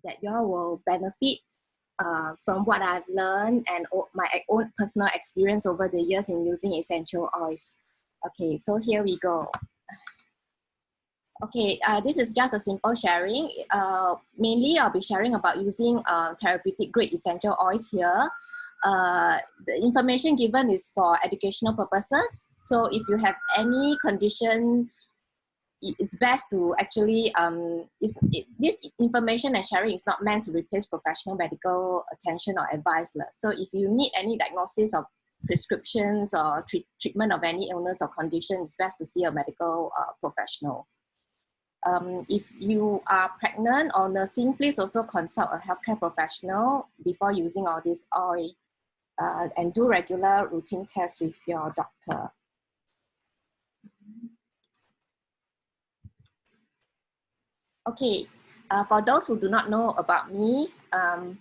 that you all will benefit from what I've learned and my own personal experience over the years in using essential oils. Okay, so here we go. Okay, this is just a simple sharing. Mainly, I'll be sharing about using therapeutic grade essential oils here. The information given is for educational purposes. So if you have any condition, it's best to actually, this information and sharing is not meant to replace professional medical attention or advice. So if you need any diagnosis of prescriptions or treatment of any illness or condition, it's best to see a medical professional. If you are pregnant or nursing, please also consult a healthcare professional before using all this oil and do regular routine tests with your doctor. Okay, for those who do not know about me,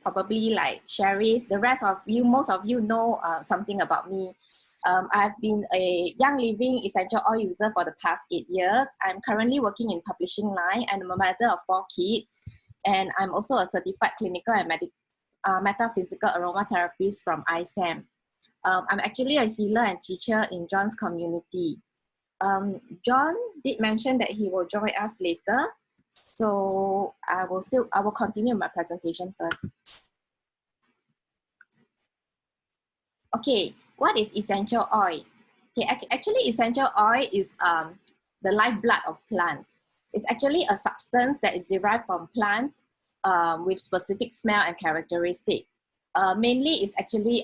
probably like Sherry's, the rest of you, most of you know something about me. I've been a Young Living essential oil user for the past 8 years. I'm currently working in publishing line and I'm a mother of 4 kids. And I'm also a certified clinical and metaphysical aromatherapist from ISAM. I'm actually a healer and teacher in John's community. John did mention that he will join us later. So I will continue my presentation first. Okay, what is essential oil? Okay, actually essential oil is the lifeblood of plants. It's actually a substance that is derived from plants with specific smell and characteristic. Mainly it's actually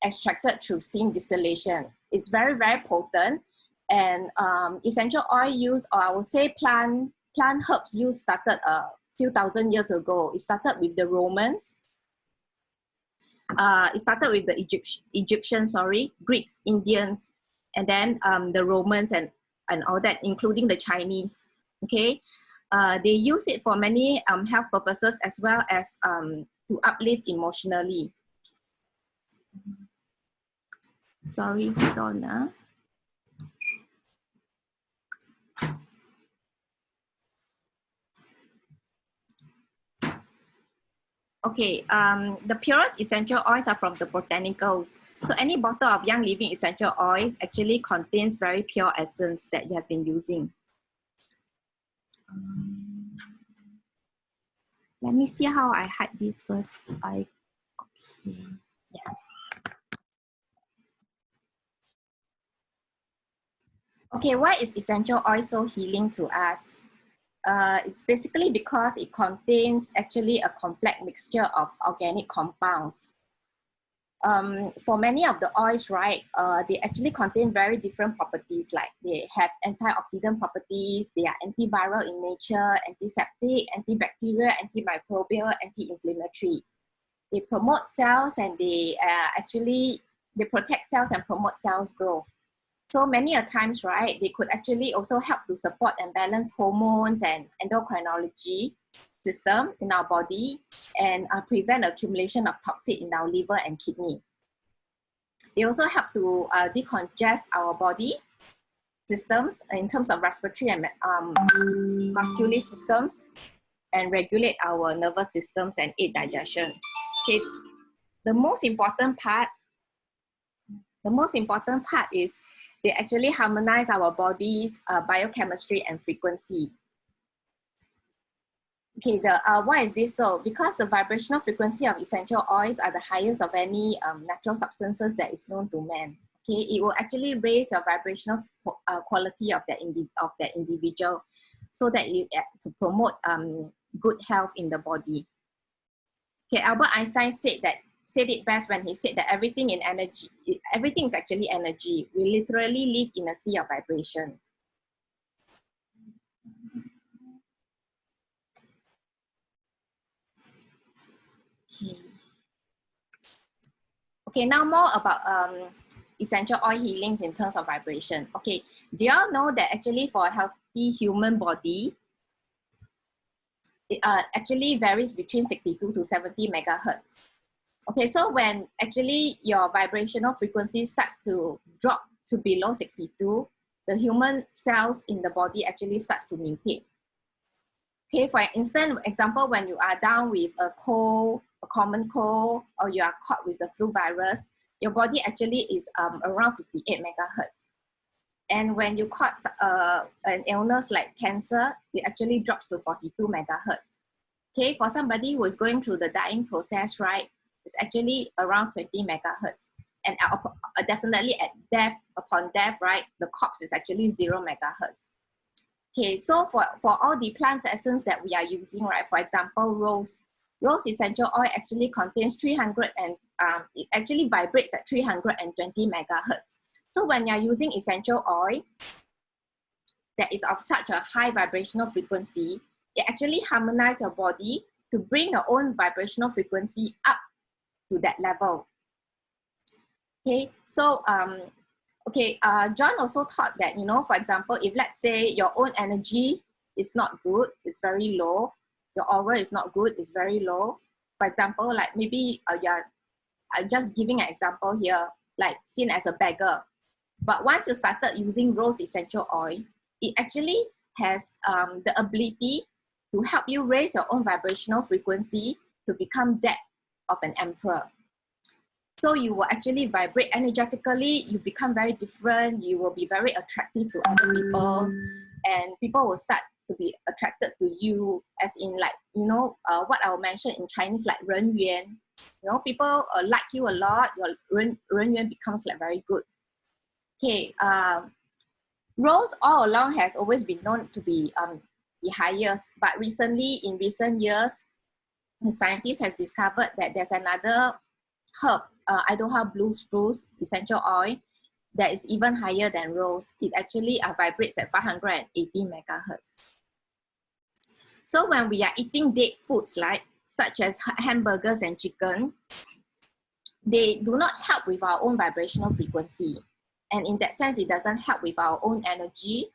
extracted through steam distillation. It's very, very potent, and essential oil use, or I would say plant herbs use, started a few thousand years ago. It started with the Romans. It started with the Egyptians, Greeks, Indians, and then the Romans and all that, including the Chinese. Okay, they use it for many health purposes as well as to uplift emotionally. Sorry, hold on. Okay, the purest essential oils are from the botanicals. So any bottle of Young Living essential oils actually contains very pure essence that you have been using. Let me see how I hide this first. Okay, yeah. Okay, why is essential oil so healing to us? It's basically because it contains actually a complex mixture of organic compounds. For many of the oils, right, they actually contain very different properties. Like they have antioxidant properties, they are antiviral in nature, antiseptic, antibacterial, antimicrobial, anti-inflammatory. They promote cells and they protect cells and promote cells growth. So many a times, right, they could actually also help to support and balance hormones and endocrinology system in our body and prevent accumulation of toxin in our liver and kidney. They also help to decongest our body systems in terms of respiratory and muscular systems and regulate our nervous systems and aid digestion. Okay, the most important part is they actually harmonize our body's biochemistry and frequency. Okay, why is this so? Because the vibrational frequency of essential oils are the highest of any natural substances that is known to man. Okay, it will actually raise your vibrational quality of that individual, so that to promote good health in the body. Okay, Albert Einstein said it best when he said that everything is actually energy. We literally live in a sea of vibration. Okay, now more about essential oil healings in terms of vibration. Okay, do y'all know that actually for a healthy human body, it actually varies between 62 to 70 megahertz. Okay, so when actually your vibrational frequency starts to drop to below 62, the human cells in the body actually starts to mutate. Okay, for instance, example, when you are down with a cold, a common cold, or you are caught with the flu virus, your body actually is around 58 megahertz. And when you caught an illness like cancer, it actually drops to 42 megahertz. Okay, for somebody who is going through the dying process, right, it's actually around 20 megahertz. And definitely at death, upon death, right, the corpse is actually 0 megahertz. Okay, so for all the plant essence that we are using, right, for example, rose essential oil actually contains 300 and it actually vibrates at 320 megahertz. So when you're using essential oil that is of such a high vibrational frequency, it actually harmonizes your body to bring your own vibrational frequency up to that level. Okay, so John also thought that, you know, for example, if let's say your own energy is not good, it's very low, your aura is not good, it's very low. For example, like maybe you're just giving an example here, like seen as a beggar. But once you started using rose essential oil, it actually has the ability to help you raise your own vibrational frequency to become that of an emperor. So you will actually vibrate energetically, you become very different, you will be very attractive to other people, and people will start to be attracted to you, as in like, you know, what I will mention in Chinese, like 人缘. You know, people like you a lot, your 人缘 becomes like very good. Okay, rose all along has always been known to be the highest, but in recent years, the scientists has discovered that there's another herb, Idaho blue spruce essential oil, that is even higher than rose. It actually vibrates at 580 megahertz. So when we are eating dead foods, like such as hamburgers and chicken, they do not help with our own vibrational frequency. And in that sense, it doesn't help with our own energy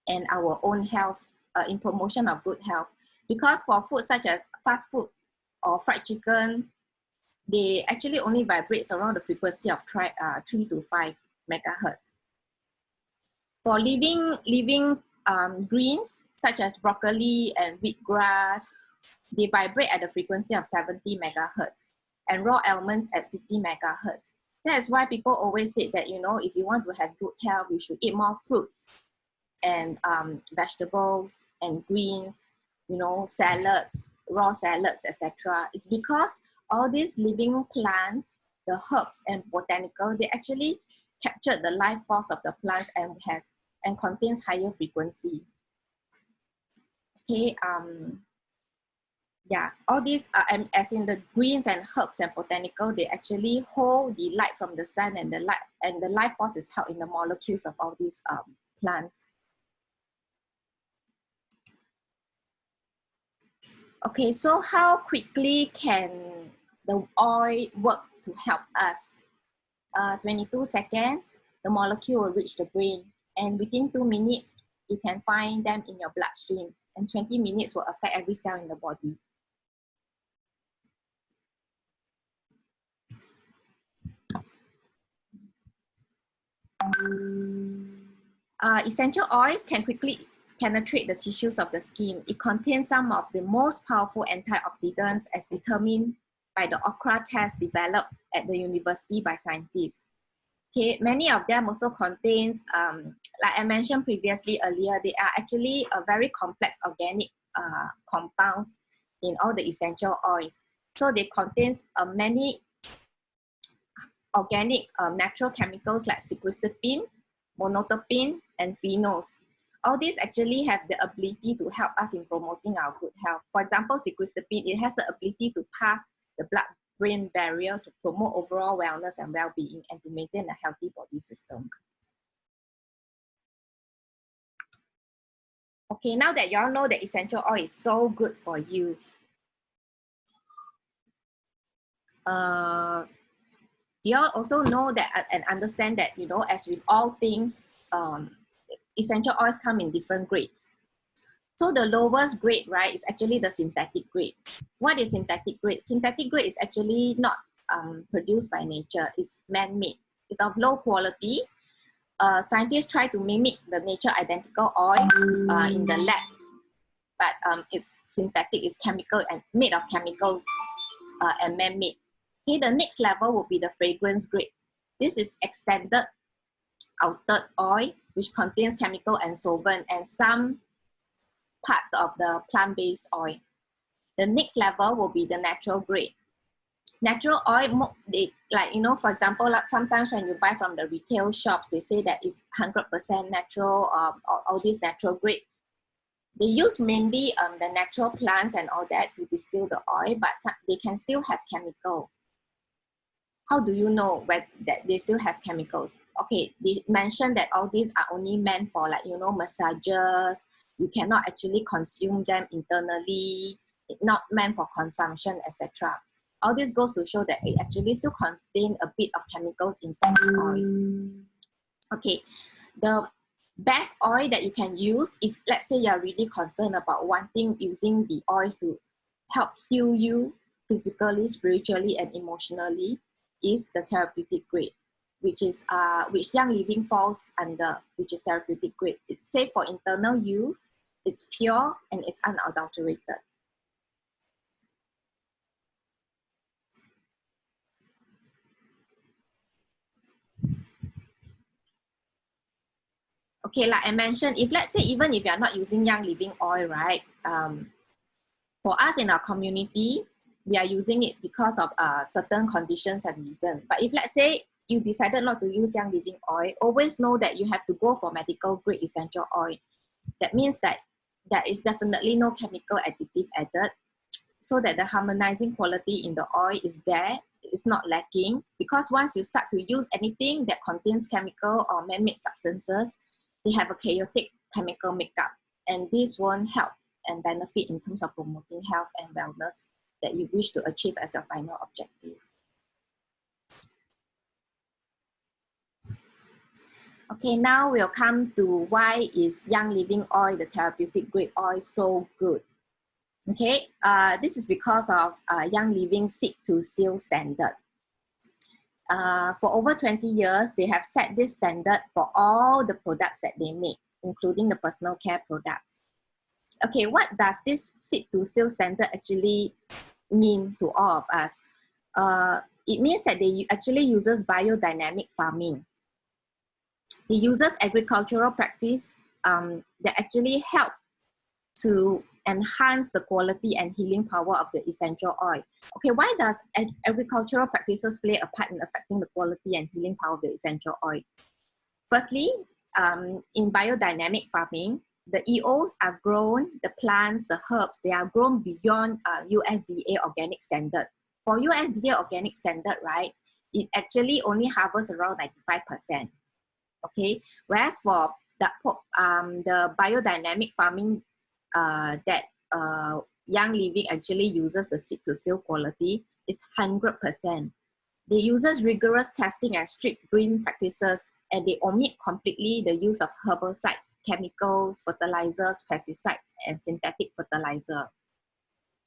and our own health, in promotion of good health. Because for food such as fast food or fried chicken, they actually only vibrates around the frequency of 3 to 5 megahertz. For living greens, such as broccoli and wheatgrass, they vibrate at the frequency of 70 megahertz, and raw almonds at 50 megahertz. That's why people always say that, you know, if you want to have good health, you should eat more fruits and vegetables and greens, you know, salads, raw salads, etc. It's because all these living plants, the herbs and botanical, they actually capture the life force of the plants and contains higher frequency. Okay, yeah, all these as in the greens and herbs and botanical, they actually hold the light from the sun, and the life force is held in the molecules of all these plants. Okay, so how quickly can the oil work to help us? 22 seconds, the molecule will reach the brain, and within 2 minutes, you can find them in your bloodstream, and 20 minutes will affect every cell in the body. Essential oils can quickly penetrate the tissues of the skin. It contains some of the most powerful antioxidants as determined by the Okra test developed at the university by scientists. Okay, many of them also contains, like I mentioned previously earlier, they are actually a very complex organic compounds in all the essential oils. So they contains many organic natural chemicals like sequestipine, monoterpene, and phenols. All these actually have the ability to help us in promoting our good health. For example, sequestipine, it has the ability to pass the blood-brain barrier to promote overall wellness and well-being and to maintain a healthy body system. Okay, now that you all know that essential oil is so good for you, do you all also know that and understand that, you know, as with all things, essential oils come in different grades. So the lowest grade, right, is actually the synthetic grade. What is synthetic grade? Synthetic grade is actually not produced by nature. It's man-made. It's of low quality. Scientists try to mimic the nature identical oil in the lab. but it's synthetic, it's chemical and made of chemicals and man-made. Okay, the next level will be the fragrance grade. This is extended outed oil, which contains chemical and solvent and some parts of the plant-based oil. The next level will be the natural grade. Natural oil, they, like, you know, for example, like sometimes when you buy from the retail shops, they say that it's 100% natural, all these natural grade. They use mainly the natural plants and all that to distill the oil, but they can still have chemical. How do you know that they still have chemicals? Okay, they mentioned that all these are only meant for, like, you know, massages. You cannot actually consume them internally. It's not meant for consumption, etc. All this goes to show that it actually still contains a bit of chemicals inside the oil. Okay, the best oil that you can use, if let's say you're really concerned about using the oils to help heal you physically, spiritually, and emotionally, is the therapeutic grade, which Young Living falls under, which is therapeutic grade. It's safe for internal use, it's pure, and it's unadulterated. Okay, like I mentioned, if let's say even if you're not using Young Living oil, right? For us in our community, we are using it because of certain conditions and reasons. But if let's say you decided not to use Young Living oil, always know that you have to go for medical grade essential oil. That means that there is definitely no chemical additive added, so that the harmonizing quality in the oil is there, it's not lacking. Because once you start to use anything that contains chemical or man-made substances, they have a chaotic chemical makeup, and this won't help and benefit in terms of promoting health and wellness that you wish to achieve as your final objective. Okay, now we'll come to why is Young Living oil, the therapeutic grade oil, so good. Okay, this is because of Young Living seed to seal standard. For over 20 years, they have set this standard for all the products that they make, including the personal care products. Okay, what does this seed to seal standard actually mean to all of us? It means that they actually uses biodynamic farming. They uses agricultural practice that actually help to enhance the quality and healing power of the essential oil. Okay, why does agricultural practices play a part in affecting the quality and healing power of the essential oil? Firstly, in biodynamic farming, the EOs are grown, the plants, the herbs, they are grown beyond USDA organic standard. For USDA organic standard, right, it actually only harvests around 95%. Okay, whereas for the biodynamic farming that Young Living actually uses the seed to seal quality is 100%. They uses rigorous testing and strict green practices, and they omit completely the use of herbicides, chemicals, fertilizers, pesticides, and synthetic fertilizer.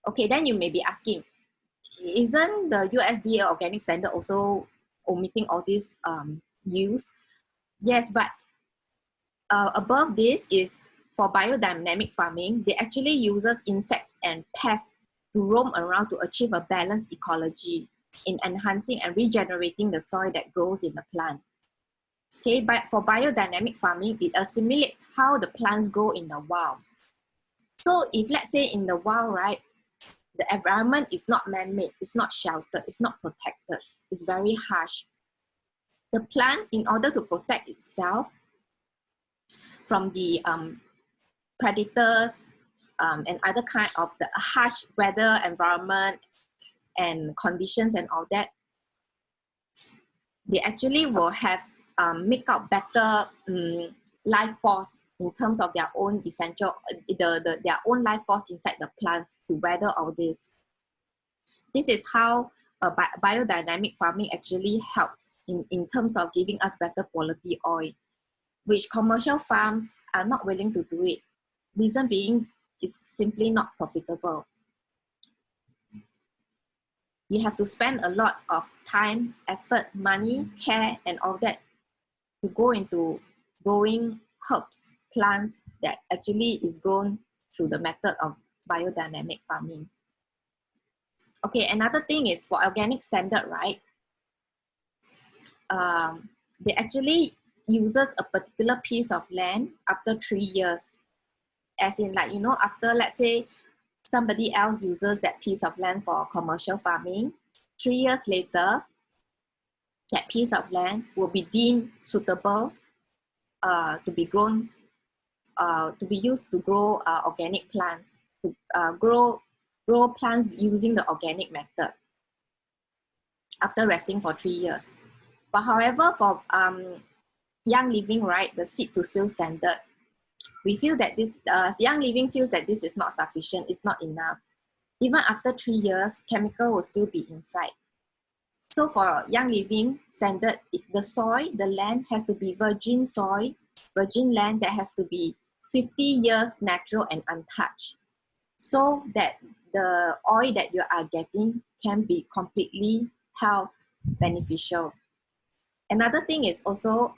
Okay, then you may be asking, isn't the USDA organic standard also omitting all these use? Yes, but above this is for biodynamic farming, they actually uses insects and pests to roam around to achieve a balanced ecology in enhancing and regenerating the soil that grows in the plant. Okay, but for biodynamic farming, it assimilates how the plants grow in the wild. So if let's say in the wild, right, the environment is not man-made, it's not sheltered, it's not protected, it's very harsh. The plant, in order to protect itself from the predators and other kind of the harsh weather environment and conditions and all that, they actually will have make out better life force in terms of their own essential, their own life force inside the plants to weather all this. This is how biodynamic farming actually helps in terms of giving us better quality oil, which commercial farms are not willing to do it. Reason being, it's simply not profitable. You have to spend a lot of time, effort, money, care, and all that to go into growing herbs, plants that actually is grown through the method of biodynamic farming. Okay, another thing is for organic standard, right? They actually uses a particular piece of land after 3 years. As in, like, you know, after, let's say, somebody else uses that piece of land for commercial farming, 3 years later, that piece of land will be deemed suitable to be grown, to be used to grow organic plants, to grow plants using the organic method after resting for 3 years. But however, for Young Living, right, the seed to sale standard, we feel that this, Young Living feels that this is not sufficient, it's not enough. Even after 3 years, chemical will still be inside. So for Young Living standard, the soil, the land has to be virgin soil, virgin land that has to be 50 years natural and untouched, so that the oil that you are getting can be completely health beneficial. Another thing is also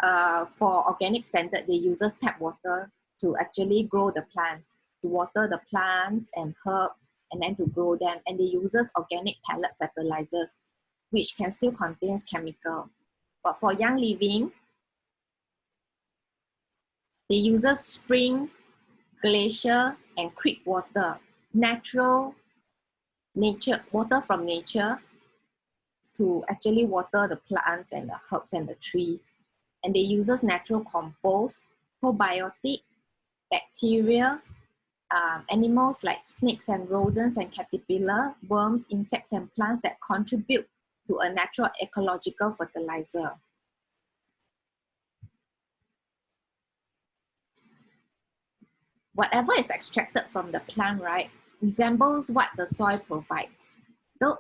for organic standard, they use tap water to actually grow the plants, to water the plants and herbs, and then to grow them. And they use organic pellet fertilizers, which can still contain chemical. But for Young Living, they use spring, glacier, and creek water, natural nature, water from nature, to actually water the plants and the herbs and the trees. And they use natural compost, probiotic, bacteria, animals like snakes and rodents and caterpillar, worms, insects, and plants that contribute to a natural ecological fertilizer. Whatever is extracted from the plant, right, resembles what the soil provides.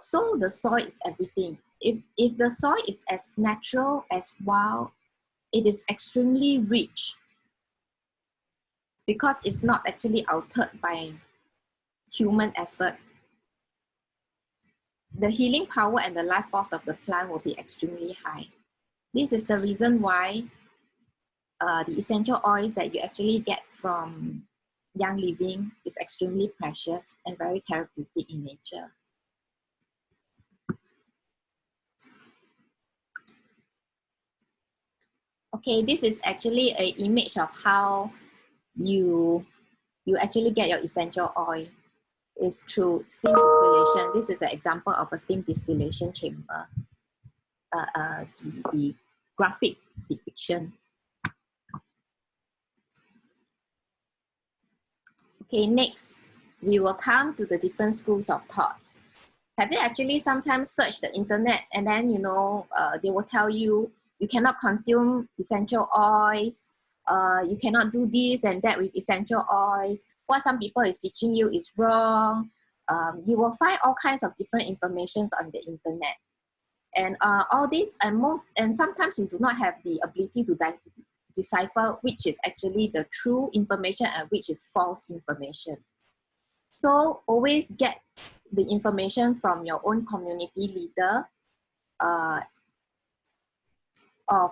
So the soil is everything. If the soil is as natural as wild, it is extremely rich because it's not actually altered by human effort. The healing power and the life force of the plant will be extremely high. This is the reason why the essential oils that you actually get from Young Living is extremely precious and very therapeutic in nature. Okay, this is actually an image of how you actually get your essential oil. Is through steam distillation. This is an example of a steam distillation chamber. The graphic depiction. Okay, next, we will come to the different schools of thoughts. Have you actually sometimes searched the internet and then, you know, they will tell you, you cannot consume essential oils, you cannot do this and that with essential oils. What some people is teaching you is wrong. You will find all kinds of different information on the internet. And all these, and sometimes you do not have the ability to decipher which is actually the true information and which is false information. So always get the information from your own community leader or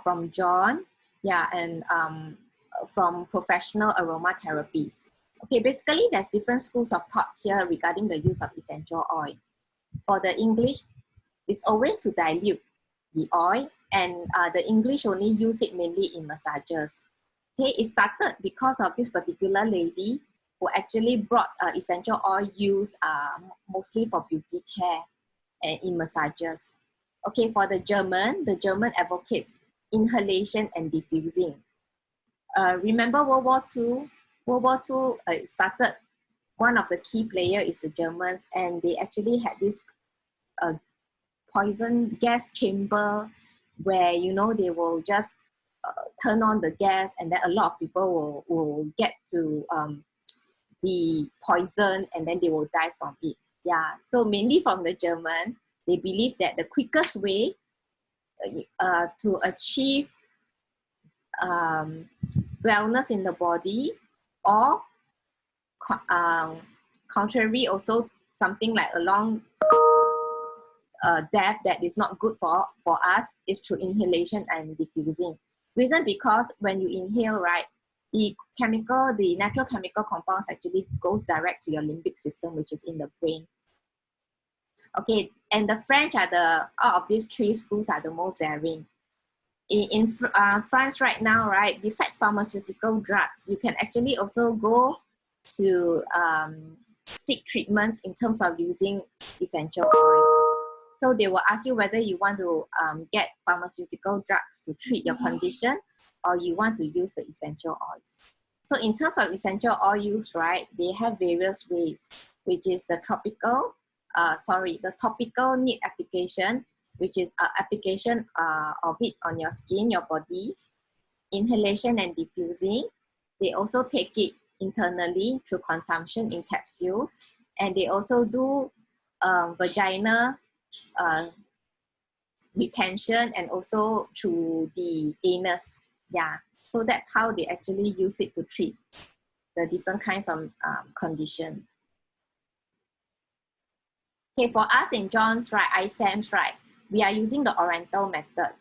from John, yeah, and from professional aromatherapies. Okay, basically there's different schools of thoughts here regarding the use of essential oil. For the English, it's always to dilute the oil, and the English only use it mainly in massages. Okay, it started because of this particular lady who actually brought essential oil use mostly for beauty care and in massages. Okay, for the German advocates inhalation and diffusing. Remember World War II? World War II started, one of the key players is the Germans, and they actually had this poison gas chamber where, you know, they will just turn on the gas, and then a lot of people will get to be poisoned, and then they will die from it. Yeah, so mainly from the German, they believe that the quickest way to achieve wellness in the body, or contrary also something like a long death that is not good for us, is through inhalation and diffusing. Reason because when you inhale, right, the natural chemical compounds actually goes direct to your limbic system, which is in the brain. Okay, and the French are out of these three schools are the most daring. In France right now, right, besides pharmaceutical drugs, you can actually also go to seek treatments in terms of using essential oils. So they will ask you whether you want to get pharmaceutical drugs to treat your condition, or you want to use the essential oils. So in terms of essential oil use, right, they have various ways, which is the topical need application, which is application of it on your skin, your body, inhalation and diffusing. They also take it internally through consumption in capsules, and they also do vaginal retention and also through the anus. Yeah, so that's how they actually use it to treat the different kinds of condition. Okay, for us in John's, right, ISAMS, right, we are using the Oriental method,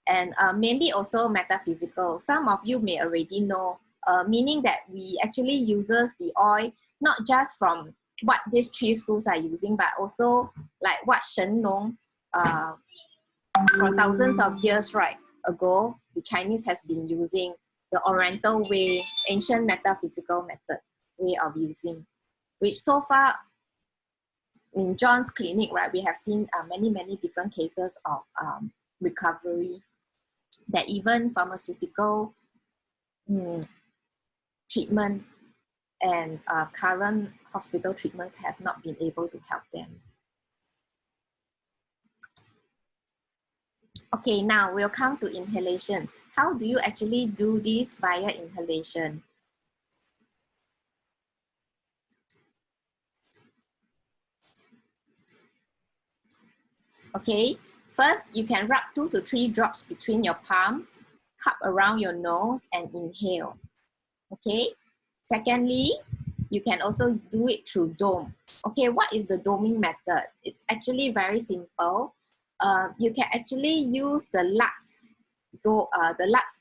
and mainly also metaphysical. Some of you may already know, meaning that we actually uses the oil not just from what these three schools are using, but also like what Shen Nong, for thousands of years right ago, the Chinese has been using the Oriental way, ancient metaphysical method way of using, which so far in John's clinic, right, we have seen many different cases of recovery, that even pharmaceutical treatment and current hospital treatments have not been able to help them. Okay, now we'll come to inhalation. How do you actually do this via inhalation? Okay, first you can rub 2 to 3 drops between your palms, cup around your nose and inhale. Okay, secondly, you can also do it through dome. Okay, what is the doming method? It's actually very simple. You can actually use the Lux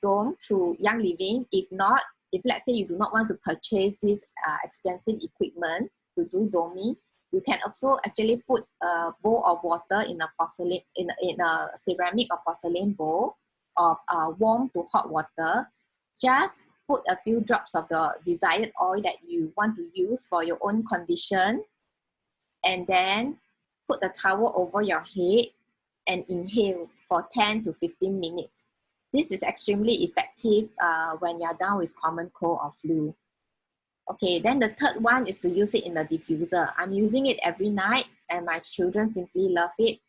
dome through Young Living. If not, if let's say you do not want to purchase this expensive equipment to do doming, you can also actually put a bowl of water in a porcelain, in a ceramic or porcelain bowl of warm to hot water. Just put a few drops of the desired oil that you want to use for your own condition, and then put the towel over your head and inhale for 10 to 15 minutes. This is extremely effective when you're down with common cold or flu. Okay, then the third one is to use it in the diffuser. I'm using it every night and my children simply love it.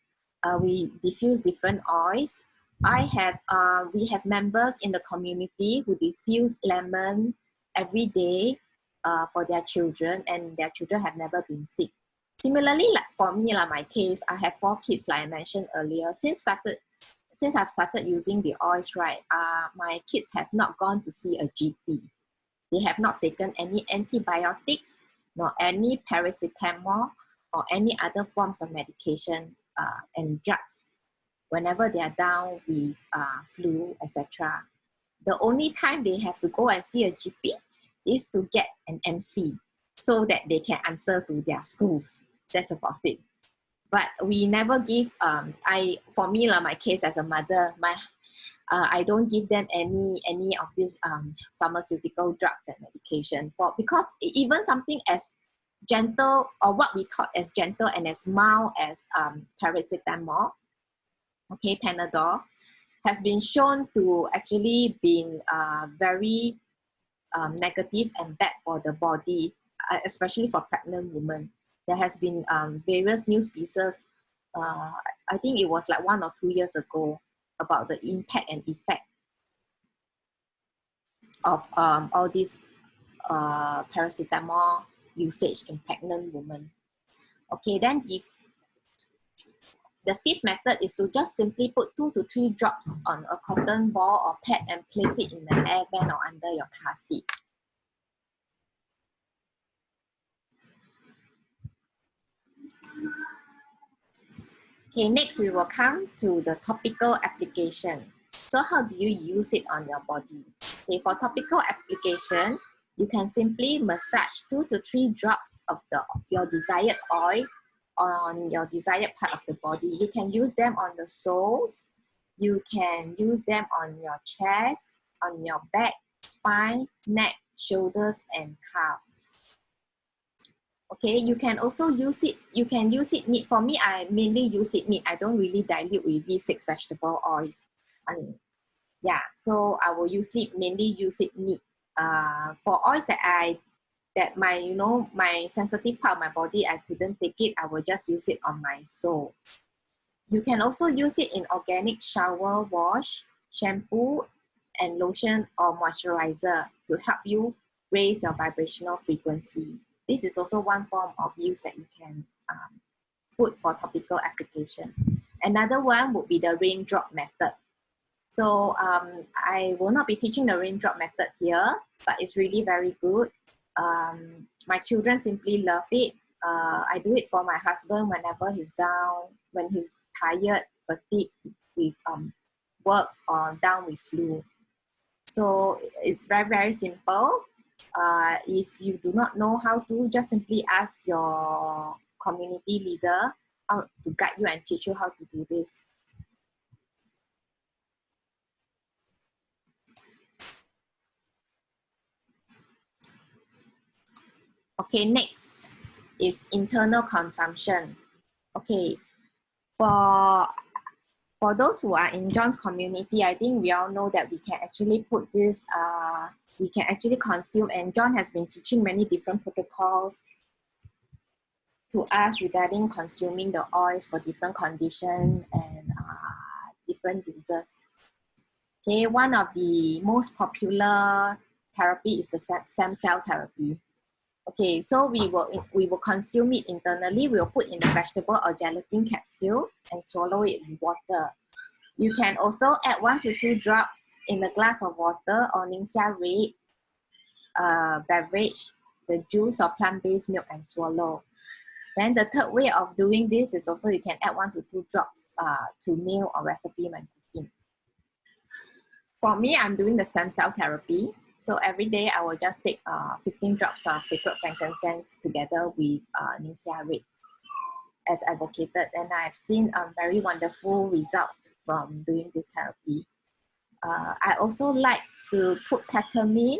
We diffuse different oils. We have members in the community who diffuse lemon every day for their children, and their children have never been sick. Similarly, like for me, like my case, I have 4 kids, like I mentioned earlier. Since I've started using the oils, right, my kids have not gone to see a GP. They have not taken any antibiotics, nor any paracetamol, or any other forms of medication and drugs whenever they are down with flu, etc. The only time they have to go and see a GP is to get an MC so that they can answer to their schools. That's about it. But we never give, for me, my case as a mother, I don't give them any of these pharmaceutical drugs and medication, because even something as gentle, or what we thought as gentle and as mild as paracetamol, okay, Panadol, has been shown to actually be very negative and bad for the body, especially for pregnant women. There has been various news pieces, I think it was like 1 or 2 years ago, about the impact and effect of all these paracetamol usage in pregnant women. Okay, then if the fifth method is to just simply put 2 to 3 drops on a cotton ball or pad and place it in the air vent or under your car seat. Okay, next we will come to the topical application. So how do you use it on your body? Okay, for topical application, you can simply massage 2 to 3 drops of your desired oil on your desired part of the body. You can use them on the soles. You can use them on your chest, on your back, spine, neck, shoulders, and calves. Okay, you can also use it. You can use it neat. For me, I mainly use it neat. I don't really dilute with V6 vegetable oils. Yeah, so I will mainly use it neat. For oils that my sensitive part of my body, I couldn't take it, I will just use it on my sole. You can also use it in organic shower wash, shampoo, and lotion or moisturizer to help you raise your vibrational frequency. This is also one form of use that you can put for topical application. Another one would be the raindrop method. So I will not be teaching the raindrop method here, but it's really very good. My children simply love it. I do it for my husband whenever he's down, when he's tired, fatigued with work, or down with flu. So it's very, very simple. If you do not know how to, just simply ask your community leader how to guide you and teach you how to do this. Okay, next is internal consumption. Okay, for those who are in John's community, I think we all know that we can actually put this, we can actually consume, and John has been teaching many different protocols to us regarding consuming the oils for different conditions and different users. Okay, one of the most popular therapy is the stem cell therapy. Okay, so we will consume it internally. We'll put in a vegetable or gelatin capsule and swallow it with water. You can also add 1 to 2 drops in a glass of water or Ningxia Red beverage, the juice or plant-based milk, and swallow. Then the third way of doing this is also you can add 1 to 2 drops to meal or recipe when cooking. For me, I'm doing the stem cell therapy. So every day I will just take 15 drops of sacred frankincense together with Ningxia Red as advocated. And I've seen very wonderful results from doing this therapy. I also like to put peppermint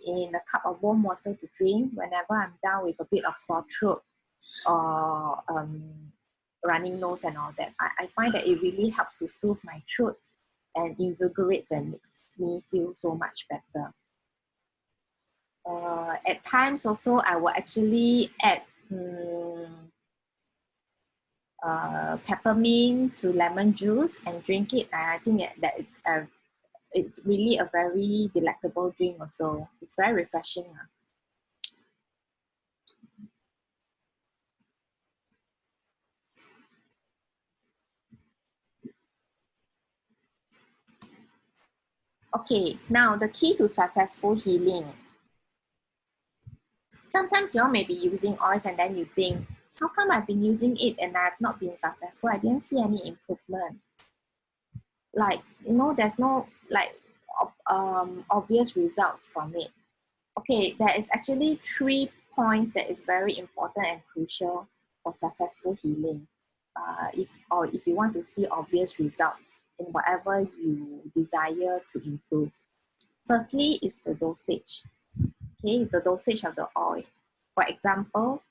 in a cup of warm water to drink whenever I'm down with a bit of sore throat or running nose and all that. I find that it really helps to soothe my throat and invigorates and makes me feel so much better. At times also, I will actually add peppermint to lemon juice and drink it. I think that it's really a very delectable drink also. It's very refreshing. Okay, now the key to successful healing. Sometimes you all may be using oils and then you think, how come I've been using it and I've not been successful? I didn't see any improvement. Like, there's no obvious results from it. Okay, there is actually 3 points that is very important and crucial for successful healing. If you want to see obvious results in whatever you desire to improve. Firstly is the dosage. Okay, the dosage of the oil. For example,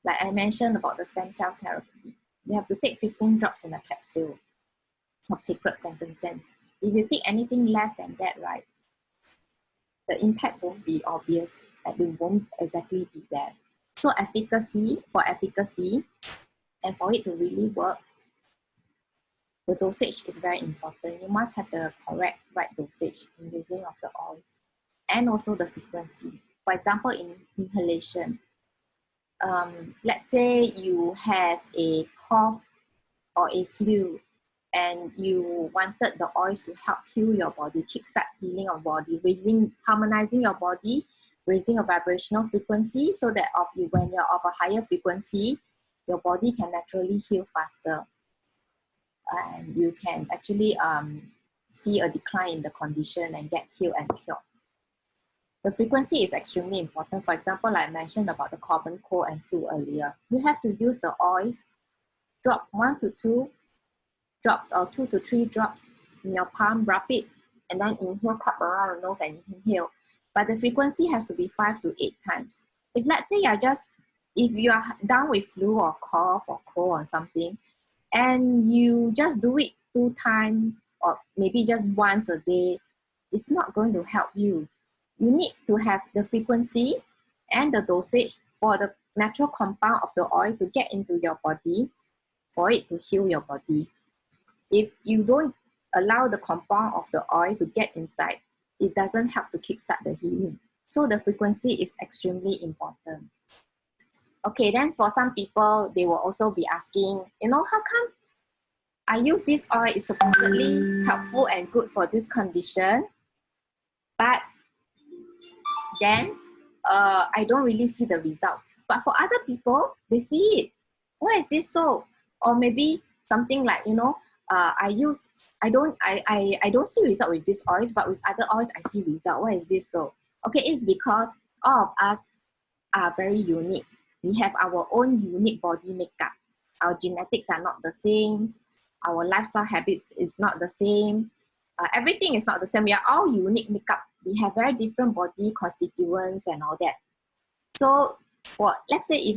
like I mentioned about the stem cell therapy, you have to take 15 drops in a capsule of sacred frankincense. If you take anything less than that, right, the impact won't be obvious, and it won't exactly be there. So for efficacy, and for it to really work, the dosage is very important. You must have the correct right dosage in using of the oil, and also the frequency. For example, in inhalation, let's say you have a cough or a flu, and you wanted the oils to help heal your body, kickstart healing of body, harmonizing your body, raising a vibrational frequency, so that when you're of a higher frequency, your body can naturally heal faster. And you can actually see a decline in the condition and get healed and cured. The frequency is extremely important. For example, like I mentioned about the common cold and flu earlier, you have to use the oils, drop 1 to 2 drops or 2 to 3 drops in your palm, rub it, and then inhale, cup around the nose and inhale. But the frequency has to be 5 to 8 times. If let's say if you are down with flu or cough or cold or something, and you just do it 2 times or maybe just once a day, it's not going to help you. You need to have the frequency and the dosage for the natural compound of the oil to get into your body for it to heal your body. If you don't allow the compound of the oil to get inside, it doesn't help to kickstart the healing. So the frequency is extremely important. Okay, then for some people, they will also be asking, how come I use this oil, it's supposedly helpful and good for this condition, but then I don't really see the results. But for other people, they see it. Why is this so? Or maybe something like, I don't see result with these oils, but with other oils, I see result. Why is this so? Okay, it's because all of us are very unique. We have our own unique body makeup. Our genetics are not the same. Our lifestyle habits is not the same. Everything is not the same. We are all unique makeup. We have very different body constituents and all that. So let's say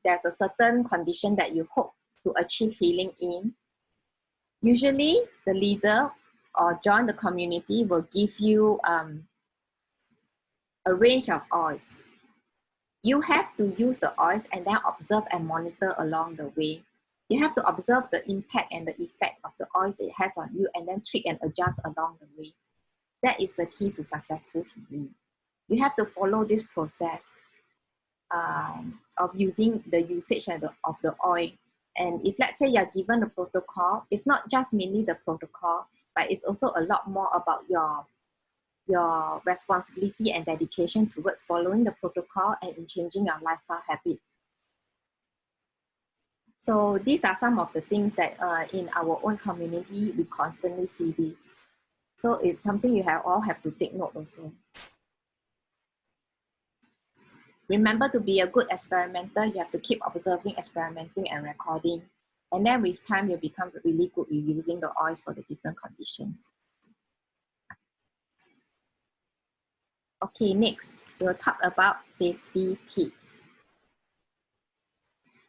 there's a certain condition that you hope to achieve healing in, usually the leader or join the community will give you a range of oils. You have to use the oils and then observe and monitor along the way. You have to observe the impact and the effect of the oils it has on you and then tweak and adjust along the way. That is the key to successful healing. You have to follow this process of using the usage of the oil. And if let's say you're given a protocol, it's not just mainly the protocol, but it's also a lot more about your responsibility and dedication towards following the protocol and in changing your lifestyle habit. So these are some of the things that in our own community, we constantly see this. So it's something you all have to take note also. Remember, to be a good experimenter, you have to keep observing, experimenting, and recording. And then with time, you'll become really good with using the oils for the different conditions. Okay, next, we'll talk about safety tips.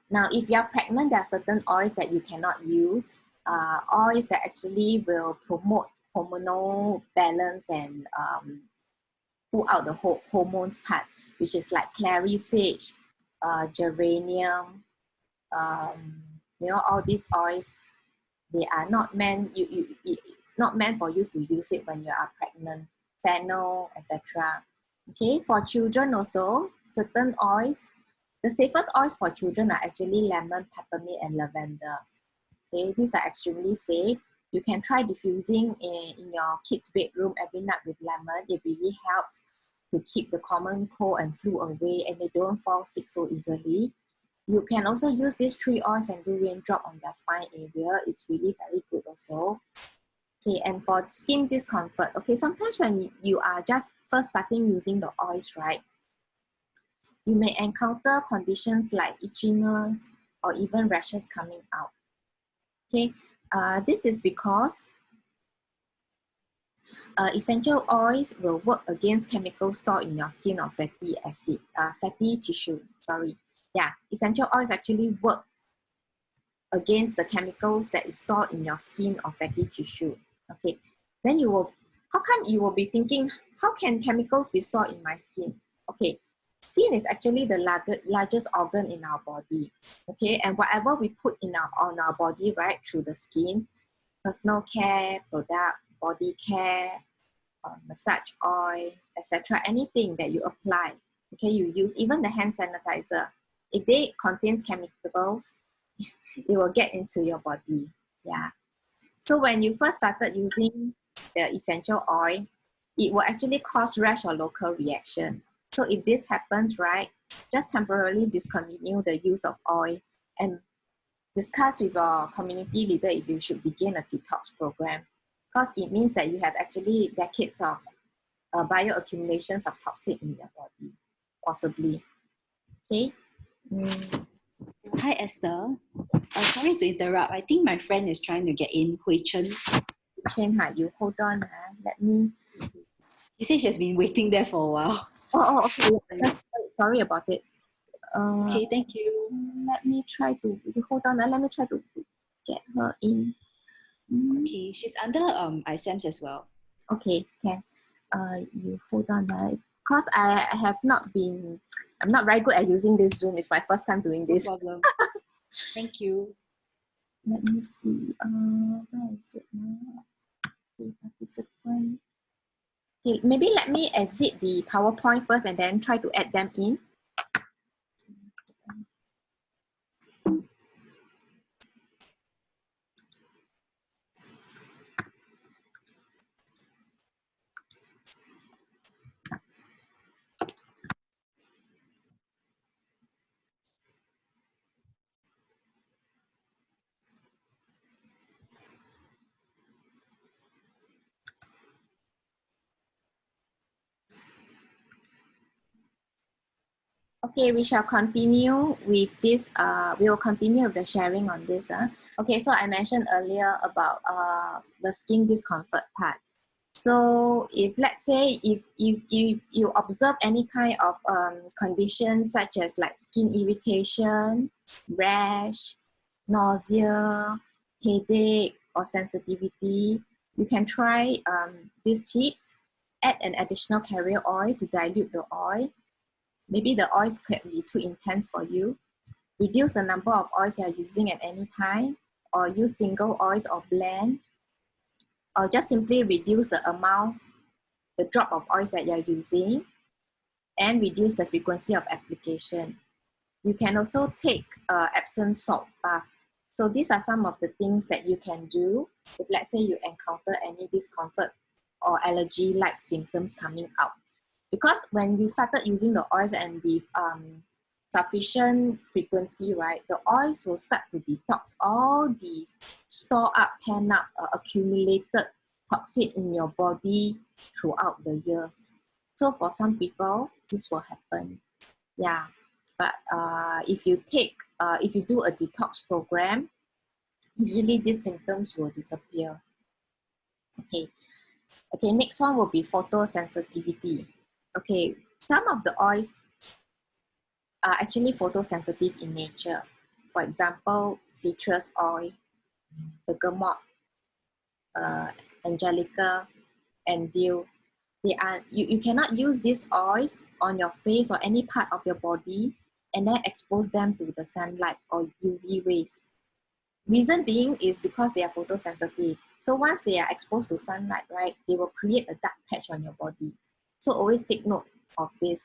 Now, if you're pregnant, there are certain oils that you cannot use. Oils that actually will promote hormonal balance and pull out the hormones part, which is like clary sage, geranium, all these oils. They are not meant. It's not meant for you to use it when you are pregnant. Fennel, etc. Okay, for children also, certain oils. The safest oils for children are actually lemon, peppermint, and lavender. Okay, these are extremely safe. You can try diffusing in your kids' bedroom every night with lemon. It really helps to keep the common cold and flu away, and they don't fall sick so easily. You can also use these 3 oils and do raindrop on their spine area. It's really very good also. Okay, and for skin discomfort, okay, sometimes when you are just first starting using the oils, right, you may encounter conditions like itchiness or even rashes coming out. Okay, this is because essential oils will work against chemicals stored in your skin or fatty tissue. Yeah, essential oils actually work against the chemicals that is stored in your skin or fatty tissue. Okay, then how come you will be thinking, how can chemicals be stored in my skin? Okay, skin is actually the largest organ in our body. Okay, and whatever we put on our body, right, through the skin, personal care product, body care, massage oil, etc., anything that you apply, okay, you use, even the hand sanitizer, if they contains chemicals, it will get into your body. Yeah. So when you first started using the essential oil, it will actually cause rash or local reaction. So if this happens, right, just temporarily discontinue the use of oil and discuss with your community leader if you should begin a detox program. because it means that you have actually decades of bioaccumulations of toxin in your body, possibly. Okay. Hi, Esther. Sorry to interrupt. I think my friend is trying to get in, Hui Chen. Chen, you hold on. Let me. She said she has been waiting there for a while. Okay. Sorry about it. Okay, thank you. Let me try to. You hold on. Let me try to get her in. Okay, she's under ISAMS as well. Okay, can. You hold on. Because I have not been. I'm not very good at using this Zoom. It's my first time doing this. No problem. Thank you. Let me see. Where is it now? Okay, participant. Okay, maybe let me exit the PowerPoint first and then try to add them in. Okay, we shall continue with this. We will continue with the sharing on this. Okay, so I mentioned earlier about the skin discomfort part. So if let's say if you observe any kind of conditions such as like skin irritation, rash, nausea, headache, or sensitivity, you can try these tips. Add an additional carrier oil to dilute the oil. Maybe the oils can be too intense for you. Reduce the number of oils you are using at any time, or use single oils or blend, or just simply reduce the amount, the drop of oils that you're using, and reduce the frequency of application. You can also take Epsom salt bath. So these are some of the things that you can do if let's say you encounter any discomfort or allergy-like symptoms coming out. Because when you started using the oils and with sufficient frequency, right, the oils will start to detox all these store up, pen up, accumulated toxin in your body throughout the years. So for some people, this will happen. Yeah, but if you do a detox program, usually these symptoms will disappear. Okay, next one will be photosensitivity. Okay, some of the oils are actually photosensitive in nature. For example, citrus oil, bergamot, angelica, and dill. You cannot use these oils on your face or any part of your body and then expose them to the sunlight or UV rays. Reason being is because they are photosensitive. So once they are exposed to sunlight, right, they will create a dark patch on your body. So always take note of this.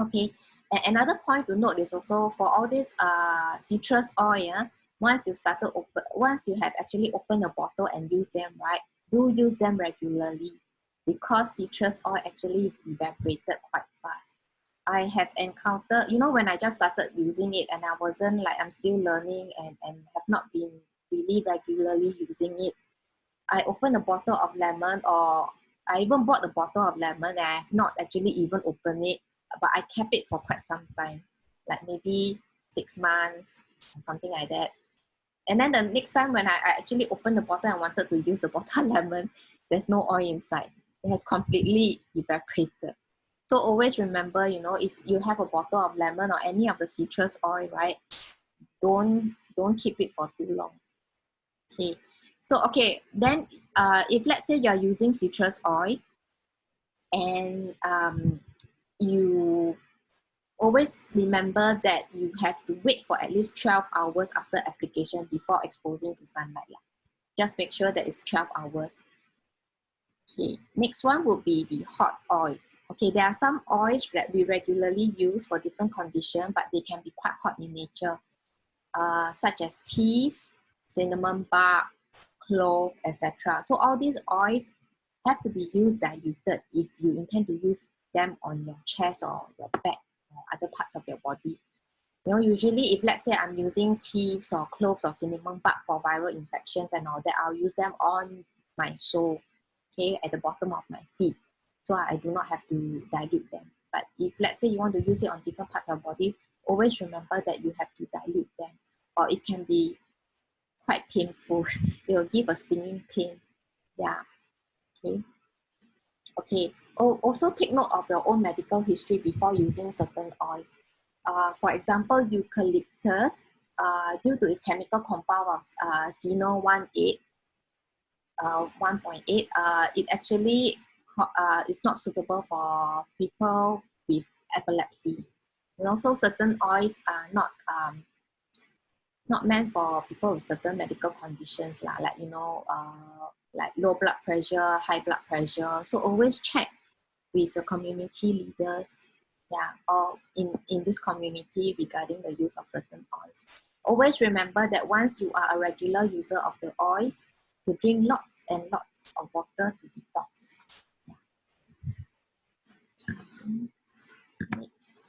Okay, and another point to note is also for all this citrus oil, once you have actually opened a bottle and used them, right, do use them regularly because citrus oil actually evaporated quite fast. I have encountered, when I just started using it and I wasn't like, I'm still learning and have not been really regularly using it. I opened a bottle of lemon, or I even bought a bottle of lemon and I have not actually even opened it, but I kept it for quite some time, like maybe 6 months or something like that. And then the next time when I actually opened the bottle and wanted to use the bottle of lemon, there's no oil inside. It has completely evaporated. So always remember, if you have a bottle of lemon or any of the citrus oil, right, don't keep it for too long. Okay. So, then if let's say you're using citrus oil and you always remember that you have to wait for at least 12 hours after application before exposing to sunlight. Just make sure that it's 12 hours. Okay, next one would be the hot oils. Okay, there are some oils that we regularly use for different conditions, but they can be quite hot in nature, such as teas, cinnamon bark, clove, etc. So all these oils have to be used diluted if you intend to use them on your chest or your back or other parts of your body. Usually if let's say I'm using teas or cloves or cinnamon bark for viral infections and all that, I'll use them on my sole, okay, at the bottom of my feet. So I do not have to dilute them. But if let's say you want to use it on different parts of the body, always remember that you have to dilute them, or it can be quite painful. It will give a stinging pain. Yeah, okay. Okay. Oh, also take note of your own medical history before using certain oils. For example, eucalyptus, due to its chemical compound of Cino 1.8, it actually is not suitable for people with epilepsy. And also certain oils are not meant for people with certain medical conditions lah, like like low blood pressure, high blood pressure. So always check with your community leaders, yeah, or in this community regarding the use of certain oils. Always remember that once you are a regular user of the oils, to drink lots and lots of water to detox. Next.